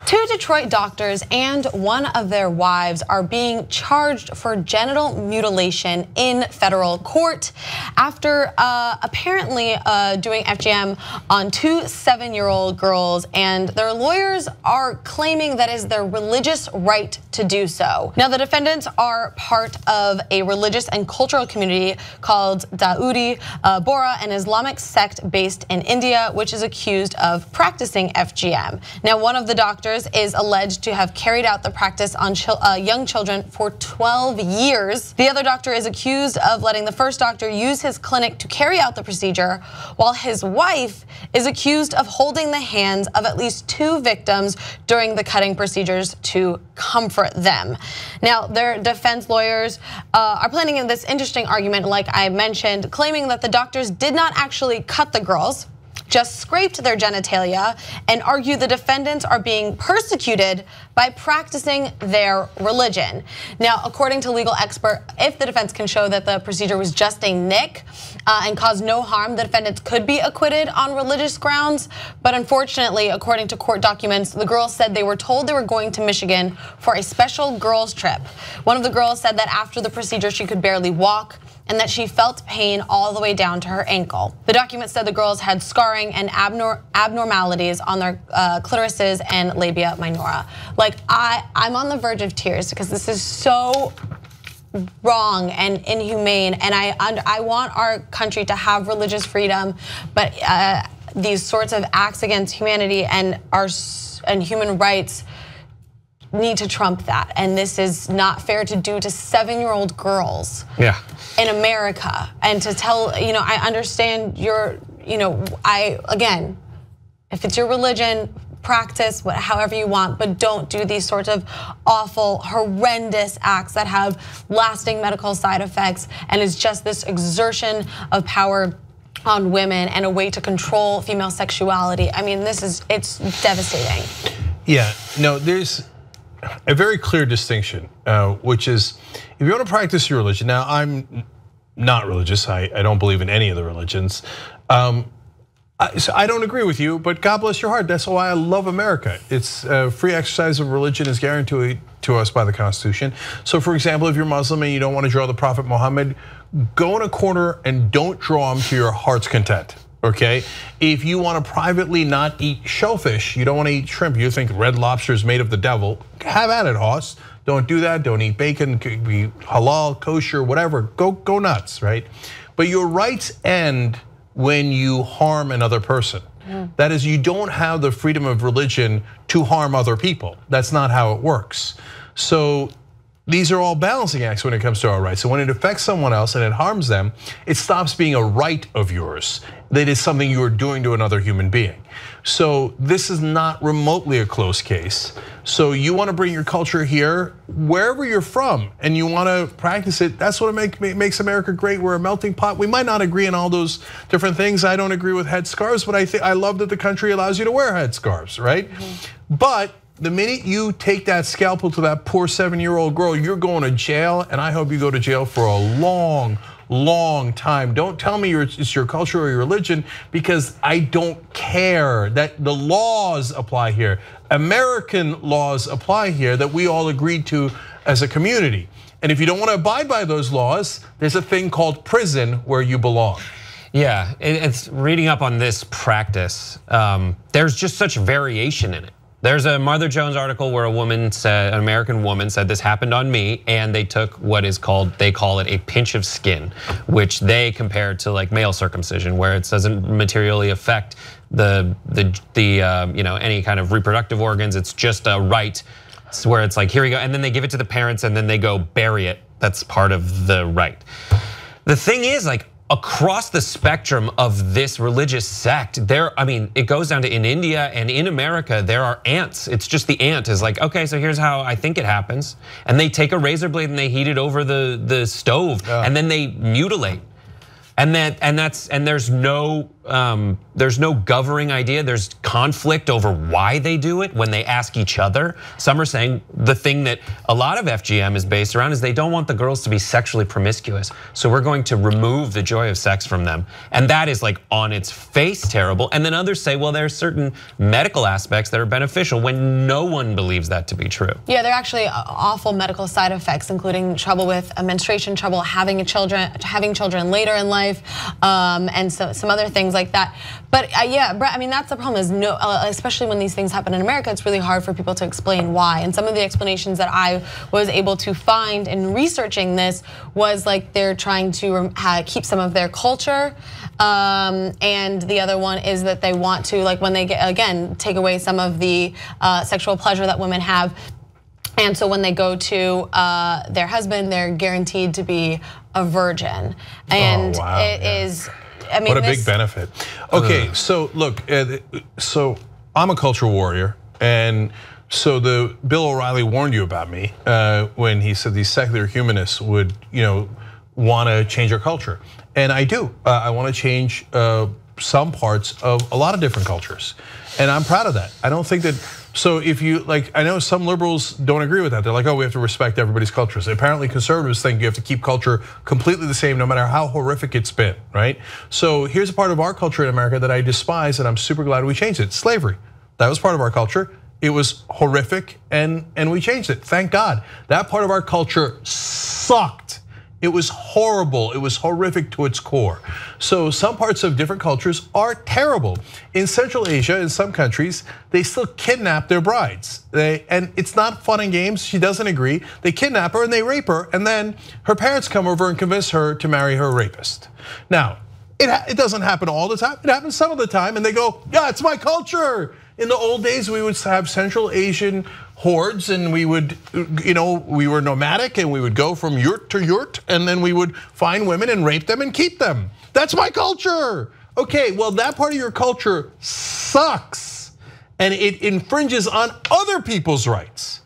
Two Detroit doctors and one of their wives are being charged for genital mutilation in federal court after apparently doing FGM on two 7-year-old girls, and their lawyers are claiming that is their religious right to do so. Now, the defendants are part of a religious and cultural community called Dawoodi Bohra, an Islamic sect based in India, which is accused of practicing FGM. Now, one of the doctors is alleged to have carried out the practice on young children for 12 years. The other doctor is accused of letting the first doctor use his clinic to carry out the procedure, while his wife is accused of holding the hands of at least 2 victims during the cutting procedures to comfort them. Now, their defense lawyers are planning in this interesting argument, like I mentioned, claiming that the doctors did not actually cut the girls, just scraped their genitalia, and argue the defendants are being persecuted by practicing their religion. Now, according to legal expert, if the defense can show that the procedure was just a nick and caused no harm, the defendants could be acquitted on religious grounds. But unfortunately, according to court documents, the girls said they were told they were going to Michigan for a special girls trip. One of the girls said that after the procedure, she could barely walk, and that she felt pain all the way down to her ankle. The document said the girls had scarring and abnormalities on their clitorises and labia minora. Like, I'm on the verge of tears because this is so wrong and inhumane, and I want our country to have religious freedom, but these sorts of acts against humanity and human rights need to trump that, and this is not fair to do to 7-year-old girls in America. And to tell, I understand your, again, if it's your religion, practice however you want, but don't do these sorts of awful, horrendous acts that have lasting medical side effects, and is just this exertion of power on women and a way to control female sexuality. I mean, it's devastating. Yeah, no, there's a very clear distinction, which is if you want to practice your religion. Now, I'm not religious. I don't believe in any of the religions. So I don't agree with you, but God bless your heart. That's why I love America. It's free exercise of religion is guaranteed to us by the Constitution. So, for example, if you're Muslim and you don't want to draw the Prophet Muhammad, go in a corner and don't draw him to your heart's content. Okay, if you want to privately not eat shellfish, you don't want to eat shrimp, you think red lobster is made of the devil, have at it, Hoss. Don't do that. Don't eat bacon. Could be halal, kosher, whatever. Go nuts, right? But your rights end when you harm another person. That is, you don't have the freedom of religion to harm other people. That's not how it works. So these are all balancing acts when it comes to our rights. So when it affects someone else and it harms them, it stops being a right of yours. That is something you are doing to another human being. So this is not remotely a close case. So you want to bring your culture here, wherever you're from, and you want to practice it. That's what makes America great. We're a melting pot. We might not agree on all those different things. I don't agree with headscarves, but I love that the country allows you to wear headscarves, right? But the minute you take that scalpel to that poor 7-year-old girl, you're going to jail, and I hope you go to jail for a long time. Don't tell me it's your culture or your religion, because I don't care. That the laws apply here. American laws apply here that we all agreed to as a community. And if you don't want to abide by those laws, there's a thing called prison where you belong. Yeah, it's reading up on this practice. There's just such variation in it. There's a Martha Jones article where an American woman said this happened on me, and they took what is called, they call it a pinch of skin, which they compare to like male circumcision, where it doesn't materially affect the any kind of reproductive organs. It's just a right, where it's like, here we go, and then they give it to the parents, and then they go bury it. That's part of the right. The thing is, like, across the spectrum of this religious sect, it goes down to in India and in America, there are ants. It's just the ant is like, okay, so here's how I think it happens. And they take a razor blade and they heat it over the stove, and then they mutilate. And there's no governing idea. There's conflict over why they do it when they ask each other. Some are saying the thing that a lot of FGM is based around is they don't want the girls to be sexually promiscuous. So we're going to remove the joy of sex from them. And that is like on its face terrible. And then others say, well, there's certain medical aspects that are beneficial when no one believes that to be true. Yeah, there are actually awful medical side effects, including trouble with menstruation, trouble having children later in life, and so some other things like that. But yeah, Brett, I mean, that's the problem is especially when these things happen in America, it's really hard for people to explain why. And some of the explanations that I was able to find in researching this was like they're trying to keep some of their culture. And the other one is that they want to, like when they get, again, take away some of the sexual pleasure that women have. And so when they go to their husband, they're guaranteed to be a virgin. And it is, I mean, what a big benefit. Okay, so look, so I'm a culture warrior, and so the Bill O'Reilly warned you about me when he said these secular humanists would, want to change our culture, and I do. I want to change some parts of a lot of different cultures, and I'm proud of that. I don't think that. So if you like, I know some liberals don't agree with that. They're like, oh, we have to respect everybody's cultures. Apparently conservatives think you have to keep culture completely the same no matter how horrific it's been, right? So here's a part of our culture in America that I despise and I'm super glad we changed it, slavery. That was part of our culture. It was horrific and we changed it, thank God. That part of our culture sucked. It was horrible, it was horrific to its core. So some parts of different cultures are terrible. In Central Asia, in some countries, they still kidnap their brides. And it's not fun and games, she doesn't agree. They kidnap her and they rape her, and then her parents come over and convince her to marry her rapist. Now, it doesn't happen all the time, it happens some of the time, and they go, yeah, it's my culture. In the old days, we would have Central Asian hordes, and we would, we were nomadic, and we would go from yurt to yurt, and then we would find women and rape them and keep them. That's my culture. Okay, well, that part of your culture sucks, and it infringes on other people's rights.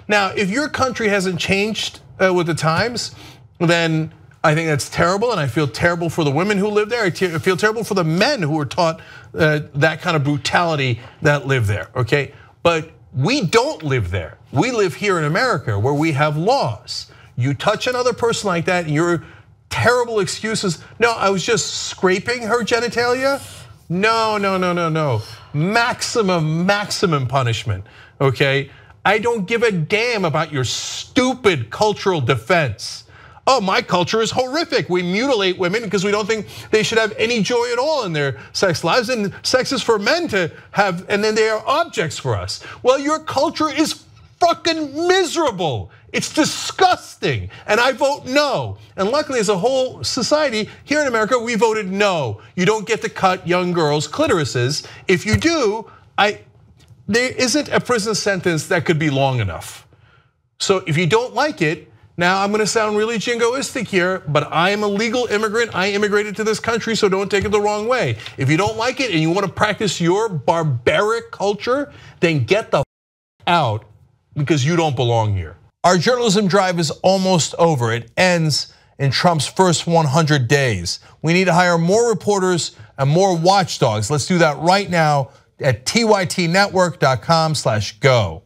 Now, if your country hasn't changed with the times, then I think that's terrible, and I feel terrible for the women who live there. I feel terrible for the men who were taught that kind of brutality that live there, okay? But we don't live there. We live here in America where we have laws. You touch another person like that and your terrible excuses, no, I was just scraping her genitalia. No. Maximum punishment, okay? I don't give a damn about your stupid cultural defense. Oh, my culture is horrific. We mutilate women because we don't think they should have any joy at all in their sex lives, and sex is for men to have, and then they are objects for us. Well, your culture is fucking miserable. It's disgusting, and I vote no. And luckily, as a whole society here in America, we voted no. You don't get to cut young girls' clitorises. If you do, there isn't a prison sentence that could be long enough. So if you don't like it, now I'm gonna sound really jingoistic here, but I am a legal immigrant. I immigrated to this country, so don't take it the wrong way. If you don't like it and you wanna practice your barbaric culture, then get the out because you don't belong here. Our journalism drive is almost over. It ends in Trump's first 100 days. We need to hire more reporters and more watchdogs. Let's do that right now at tytnetwork.com/go.